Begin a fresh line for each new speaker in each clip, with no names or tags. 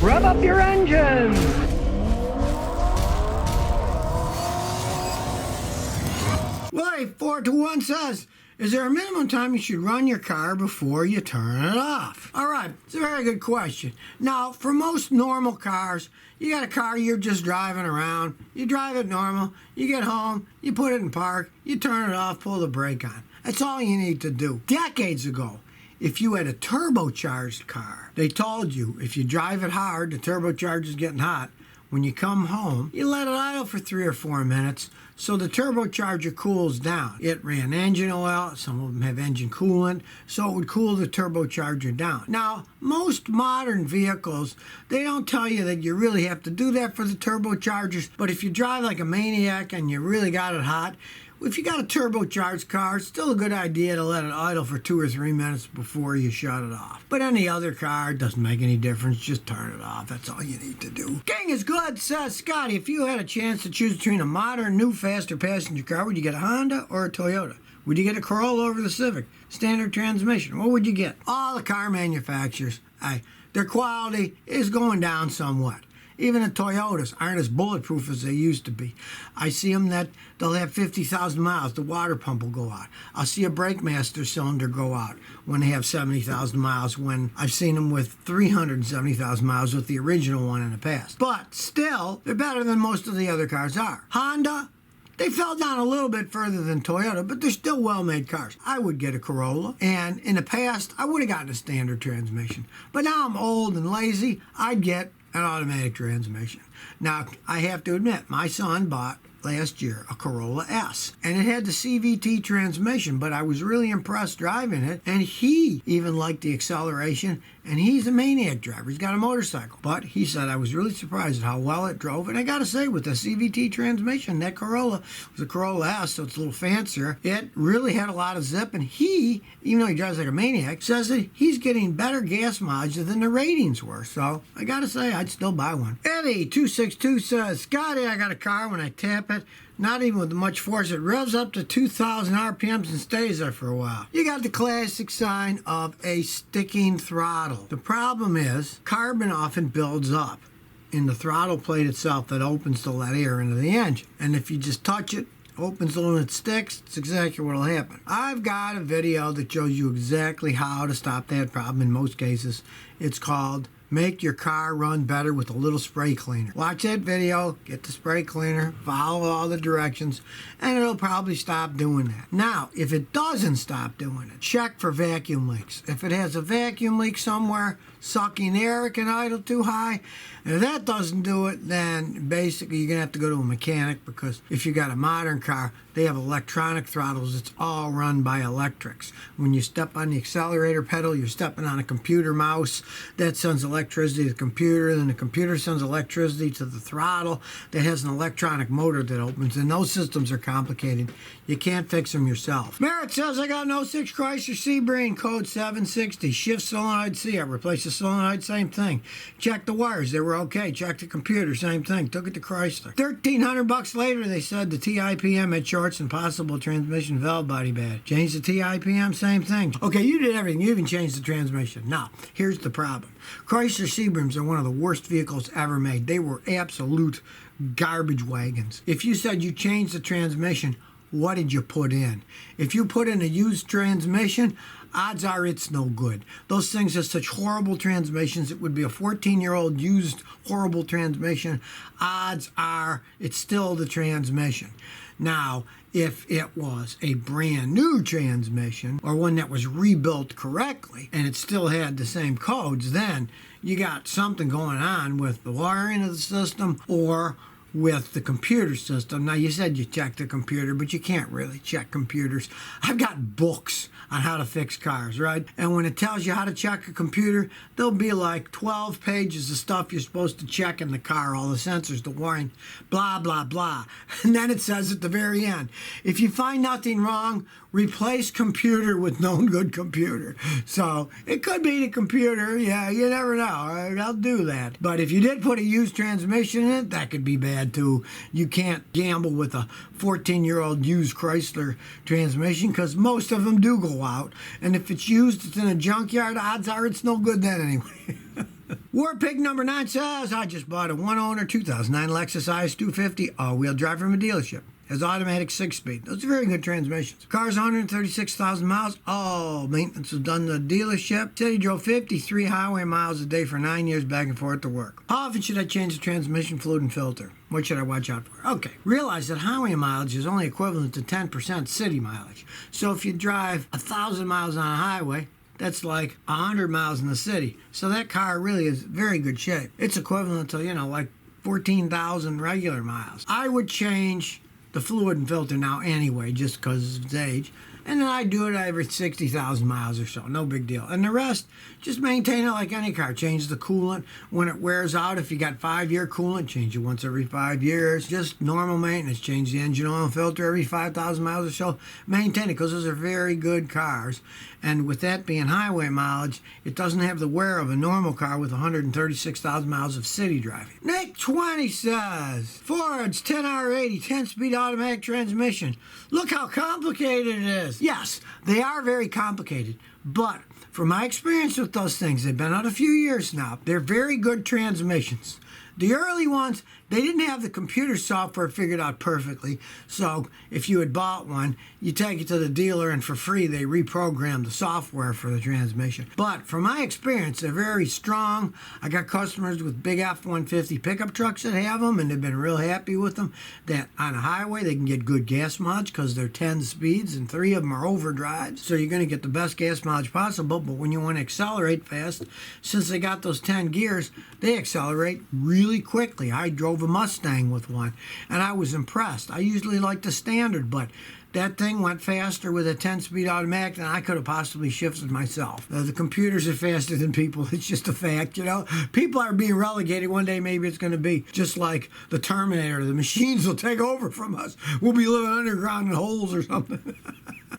Rev up your engines!
Well, 421 says, is there a minimum time you should run your car before you turn it off? All right, it's a very good question. Now, for most normal cars, you got a car you're just driving around, you drive it normal, you get home, you put it in park, you turn it off, pull the brake on. That's all you need to do. Decades ago, if you had a turbocharged car, they told you if you drive it hard, the turbocharger is getting hot. When you come home, you let it idle for 3 or 4 minutes so the turbocharger cools down. It ran engine oil, some of them have engine coolant, so it would cool the turbocharger down. Now, most modern vehicles, they don't tell you that you really have to do that for the turbochargers, but if you drive like a maniac and you really got it hot, if you got a turbocharged car, it's still a good idea to let it idle for 2 or 3 minutes before you shut it off. But any other car, it doesn't make any difference. Just turn it off. That's all you need to do. King is good, says Scotty. If you had a chance to choose between a modern, new, faster passenger car, would you get a Honda or a Toyota? Would you get a Corolla over the Civic? Standard transmission. What would you get? All the car manufacturers, their quality is going down somewhat. Even the Toyotas aren't as bulletproof as they used to be. I see them that they'll have 50,000 miles. The water pump will go out. I'll see a brake master cylinder go out when they have 70,000 miles, when I've seen them with 370,000 miles with the original one in the past. But still, they're better than most of the other cars are. Honda, they fell down a little bit further than Toyota, but they're still well-made cars. I would get a Corolla, and in the past, I would have gotten a standard transmission. But now I'm old and lazy, I'd get an automatic transmission. Now, I have to admit, my son bought last year a Corolla S, and it had the CVT transmission, but I was really impressed driving it, and he even liked the acceleration, and he's a maniac driver. He's got a motorcycle, but he said I was really surprised at how well it drove, and I gotta say, with the CVT transmission, that Corolla was a Corolla S, so it's a little fancier. It really had a lot of zip, and he, even though he drives like a maniac, says that he's getting better gas mileage than the ratings were, so I gotta say, I'd still buy one. Eddie262 says, Scotty, I got a car. When I tap it, not even with much force, it revs up to 2,000 RPMs and stays there for a while. You got the classic sign of a sticking throttle. The problem is, carbon often builds up in the throttle plate itself that opens to let air into the engine. And if you just touch it, opens and it sticks, it's exactly what will happen. I've got a video that shows you exactly how to stop that problem in most cases. It's called Make Your Car Run Better with a Little Spray Cleaner. Watch that video, get the spray cleaner, follow all the directions, and it'll probably stop doing that. Now, if it doesn't stop doing it, check for vacuum leaks. If it has a vacuum leak somewhere, sucking air, it can idle too high. And if that doesn't do it, then basically you're going to have to go to a mechanic, because if you got a modern car, they have electronic throttles. It's all run by electrics. When you step on the accelerator pedal, you're stepping on a computer mouse. That sends electricity to the computer, then the computer sends electricity to the throttle that has an electronic motor that opens, and those systems are complicated. You can't fix them yourself. Merritt says, I got an 06 Chrysler Sebring, code 760, shift solenoid C. I replaced the solenoid, same thing. Checked the wires, they were okay. Checked the computer, same thing. Took it to Chrysler. $1,300 later, they said the TIPM had shorts and possible transmission valve body bad. Changed the TIPM, same thing. Okay, you did everything. You even changed the transmission. Now, here's the problem. Chrysler Sebrings are one of the worst vehicles ever made. They were absolute garbage wagons. If you said you changed the transmission, what did you put in? If you put in a used transmission, odds are it's no good. Those things are such horrible transmissions. It would be a 14-year-old used horrible transmission. Odds are it's still the transmission. Now, if it was a brand new transmission, or one that was rebuilt correctly, and it still had the same codes, then you got something going on with the wiring of the system or with the computer system. Now, you said you checked the computer, but you can't really check computers. I've got books on how to fix cars, right? And when it tells you how to check a computer, there'll be like 12 pages of stuff you're supposed to check in the car, all the sensors, the wiring, blah, blah, blah. And then it says at the very end, if you find nothing wrong, replace computer with known good computer. So it could be the computer. Yeah, you never know. I'll do that. But if you did put a used transmission in it, that could be bad too. You can't gamble with a 14-year-old used Chrysler transmission, because most of them do go out. And if it's used, it's in a junkyard, odds are it's no good then anyway. War Pig number 9 says, I just bought a one-owner 2009 Lexus IS 250 all-wheel drive from a dealership. Has automatic 6-speed. Those are very good transmissions. Car's 136,000 miles. All maintenance was done in the dealership. Said he drove 53 highway miles a day for 9 years back and forth to work. How often should I change the transmission fluid and filter? What should I watch out for? Okay, realize that highway mileage is only equivalent to 10% city mileage. So if you drive 1,000 miles on a highway, that's like 100 miles in the city. So that car really is very good shape. It's equivalent to, like 14,000 regular miles. I would change the fluid and filter now anyway, just because of its age. And then I do it every 60,000 miles or so. No big deal. And the rest, just maintain it like any car. Change the coolant when it wears out. If you got 5-year coolant, change it once every 5 years. Just normal maintenance. Change the engine oil and filter every 5,000 miles or so. Maintain it because those are very good cars. And with that being highway mileage, it doesn't have the wear of a normal car with 136,000 miles of city driving. Nick 20 says, Ford's 10R80 10-speed automatic transmission. Look how complicated it is. Yes, they are very complicated, but from my experience with those things, they've been out a few years now. They're very good transmissions. The early ones, they didn't have the computer software figured out perfectly. So if you had bought one, you take it to the dealer and for free they reprogram the software for the transmission. But from my experience, they're very strong. I got customers with big F-150 pickup trucks that have them and they've been real happy with them. That on a highway they can get good gas mileage because they're 10 speeds and 3 of them are overdrives. So you're going to get the best gas mileage possible. But when you want to accelerate fast, since they got those 10 gears, they accelerate really quickly. I drove a Mustang with one and I was impressed. I usually like the standard, but that thing went faster with a 10-speed automatic than I could have possibly shifted myself. The computers are faster than people. It's just a fact, People are being relegated. One day maybe it's going to be just like the Terminator. The machines will take over from us. We'll be living underground in holes or something.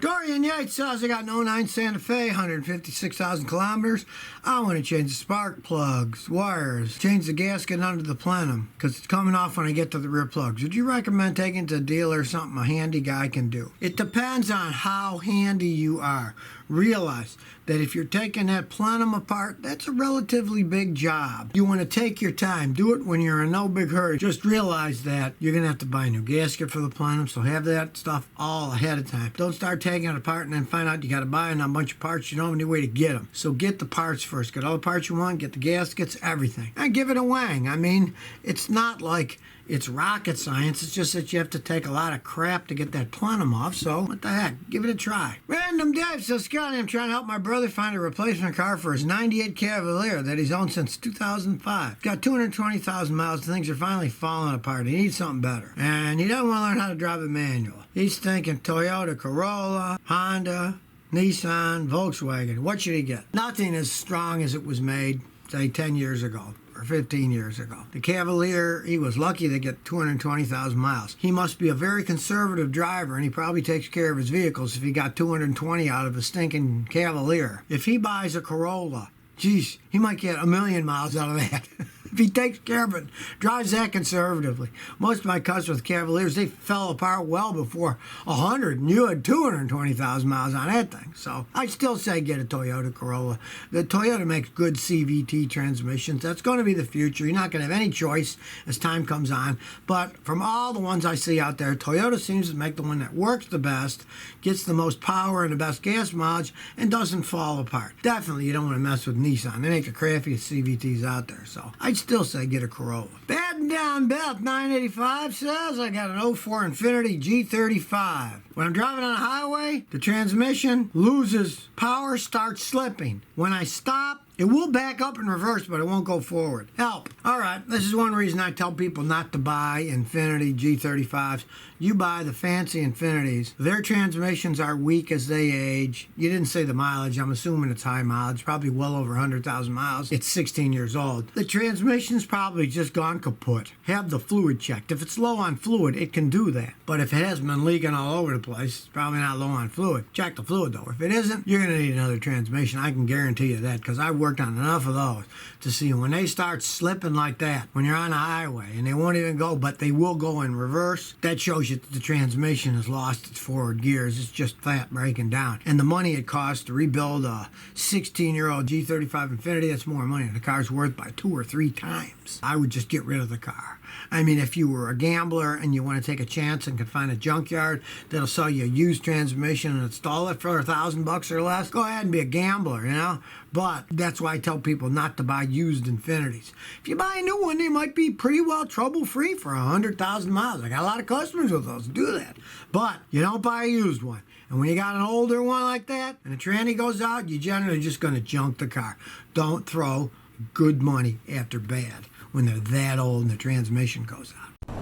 Dorian Yates says, I got an 09 Santa Fe, 156,000 kilometers. I want to change the spark plugs, wires, change the gasket under the plenum because it's coming off when I get to the rear plugs. Would you recommend taking it to a dealer or something a handy guy can do? It depends on how handy you are. Realize that if you're taking that plenum apart, that's a relatively big job. You want to take your time. Do it when you're in no big hurry. Just realize that you're going to have to buy a new gasket for the plenum, so have that stuff all ahead of time. Don't start taking it apart and then find out you got to buy a bunch of parts. You don't have any way to get them. So get the parts first. Get all the parts you want, get the gaskets, everything. And give it a wang. I mean, it's not like it's rocket science. It's just that you have to take a lot of crap to get that plenum off. So what the heck? Give it a try. Random Dave says, Scotty, I'm trying to help my brother find a replacement car for his 98 Cavalier that he's owned since 2005. Got 220,000 miles. Things are finally falling apart. He needs something better. And he doesn't want to learn how to drive a manual. He's thinking Toyota, Corolla, Honda, Nissan, Volkswagen. What should he get? Nothing as strong as it was made, say, 10 years ago. Or 15 years ago. The Cavalier, he was lucky to get 220,000 miles. He must be a very conservative driver, and he probably takes care of his vehicles if he got 220 out of a stinking Cavalier. If he buys a Corolla, geez, he might get 1,000,000 miles out of that. If he takes care of it, drives that conservatively. Most of my customers with Cavaliers, they fell apart well before 100, and you had 220,000 miles on that thing. So I still say get a Toyota Corolla. The Toyota makes good CVT transmissions. That's going to be the future. You're not going to have any choice as time comes on. But from all the ones I see out there, Toyota seems to make the one that works the best, gets the most power and the best gas mileage, and doesn't fall apart. Definitely you don't want to mess with Nissan. They make the crappiest CVTs out there. So I'd still say get a Corolla. Batting down Beth 985 says, I got an 04 Infiniti G35. When I'm driving on a highway, the transmission loses power, starts slipping. When I stop, it will back up and reverse, but it won't go forward. Help. All right, this is one reason I tell people not to buy Infiniti G35s. You buy the fancy Infinitis. Their transmissions are weak as they age. You didn't say the mileage. I'm assuming it's high mileage, probably well over 100,000 miles. It's 16 years old. The transmission's probably just gone kaput. Have the fluid checked. If it's low on fluid, it can do that. But if it has been leaking all over the place, it's probably not low on fluid. Check the fluid, though. If it isn't, you're going to need another transmission. I can guarantee you that because I've worked on enough of those to see when they start slipping something like that when you're on the highway and they won't even go, but they will go in reverse, that shows you that the transmission has lost its forward gears. It's just flat breaking down. And the money it costs to rebuild a 16-year-old G35 Infiniti, that's more money than the car's worth by 2 or 3 times. I would just get rid of the car. I mean, if you were a gambler and you want to take a chance and can find a junkyard that'll sell you a used transmission and install it for $1,000 or less, go ahead and be a gambler, you know? But that's why I tell people not to buy used Infinitis. If you buy a new one, they might be pretty well trouble-free for 100,000 miles. I got a lot of customers with those do that. But you don't buy a used one. And when you got an older one like that and the tranny goes out, you're generally just going to junk the car. Don't throw good money after bad when they're that old and the transmission goes out.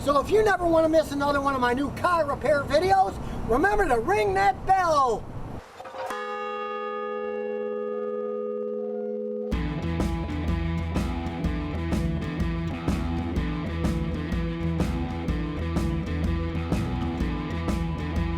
So if you never want to miss another one of my new car repair videos, remember to ring that bell.